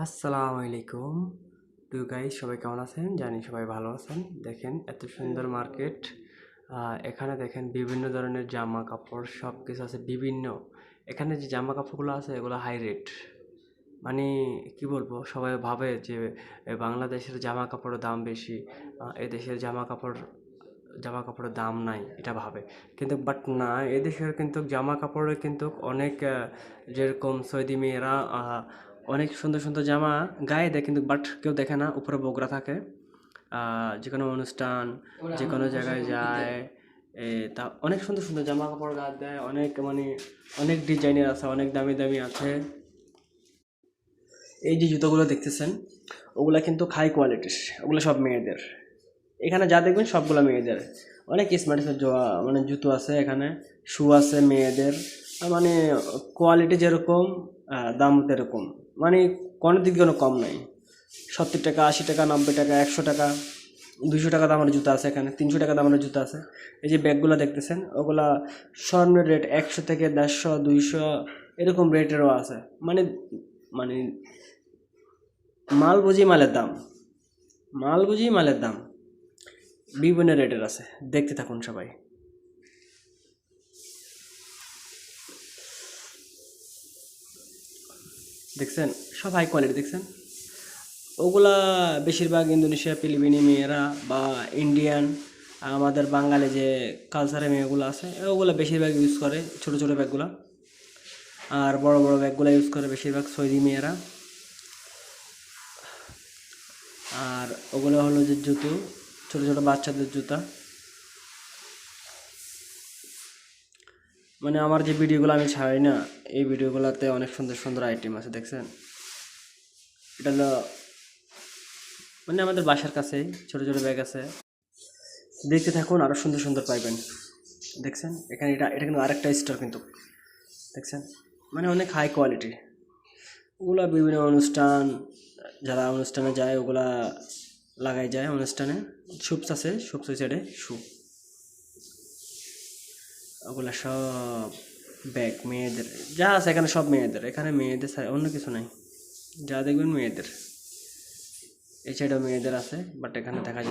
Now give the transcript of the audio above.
আসসালামু আলাইকুম two guys, সবাই কেমন আছেন? জানি সবাই ভালো আছেন। দেখেন এত সুন্দর মার্কেট। এখানে দেখেন বিভিন্ন ধরনের জামা কাপড় সব কিছু আছে বিভিন্ন। এখানে যে জামা কাপড়গুলো আছে এগুলো হাই রেট। মানে কি বলবো, সবাই ভাবে যে বাংলাদেশের জামা কাপড়ের দাম বেশি, এদেশের জামা কাপড়ের দাম নাই এটা ভাবে। কিন্তু বাট না, এদেশের কিন্তু জামা কাপড়ের কিন্তু অনেক যেরকম সৌদি মেয়েরা অনেক সুন্দর সুন্দর জামা গায়ে দেয়, কিন্তু বাট কেউ দেখে না, উপরে বোগরা থাকে। যে কোনো অনুষ্ঠান, যে কোনো জায়গায় যায়, তা অনেক সুন্দর সুন্দর জামা কাপড় গায়ে দেয়, অনেক মানে অনেক ডিজাইনের আছে, অনেক দামি দামি আছে। এই যে জুতোগুলো দেখতেছেন, ওগুলা কিন্তু হাই কোয়ালিটির, ওগুলো সব মেয়েদের। এখানে যা দেখবেন সবগুলো মেয়েদের। অনেক স্মার্ট মানে জুতো আছে এখানে, শু আছে মেয়েদের। মানে কোয়ালিটি যেরকম, দাম তেরকম। মানে কোনো দিক কোনো কম নাই। 70 টাকা, 80 টাকা, 90 টাকা, 100 টাকা, 200 টাকা দামের জুতো আছে এখানে, 300 টাকা দামের জুতো আছে। এই যে ব্যাগগুলো দেখতেছেন, ওগুলা স্বর্ণ রেট 100 থেকে 150, 200 এরকম রেটেরও আছে। মানে মানে মাল বুঝি মালের দাম, মাল বুঝি মালের দাম, বিভিন্ন রেটের আছে। দেখতে থাকুন সবাই। দেখছেন সব হাই কোয়ালিটি দেখছেন। ওগুলা বেশিরভাগ ইন্দোনেশিয়া, ফিলিপিনি মেয়েরা বা ইন্ডিয়ান, আমাদের বাঙালি যে কালচারের মেয়েগুলো আছে ওগুলো বেশিরভাগ ইউজ করে ছোটো ছোটো ব্যাগগুলো। আর বড় বড় ব্যাগগুলো ইউজ করে বেশিরভাগ সৌদি মেয়েরা। আর ওগুলো হলো যে জুতো, ছোটো ছোটো বাচ্চাদের জুতা। মানে আমার যে ভিডিওগুলো আমি ছাড়ি না, এই ভিডিওগুলোতে অনেক সুন্দর সুন্দর আইটেম আছে দেখছেন। এটা হলো মানে আমাদের বাসার কাছেই ছোটো ছোটো ব্যাগ আছে। দেখতে থাকুন, আরও সুন্দর সুন্দর পাইবেন। দেখছেন এখানে, এটা এটা কিন্তু আরেকটা স্টোর কিন্তু। দেখছেন মানে অনেক হাই কোয়ালিটি। ওগুলা বিভিন্ন অনুষ্ঠান, যারা অনুষ্ঠানে যায় ওগুলা লাগাই যায় অনুষ্ঠানে। শুপস আছে, শুপস সাইডে শু, ওগুলা সব ব্যাগ মেয়েদের। যা আছে এখানে সব মেয়েদের, এখানে মেয়েদের অন্য কিছু নাই। যা দেখবেন মেয়েদের। এই সাইডেও মেয়েদের আছে, বাট এখানে দেখা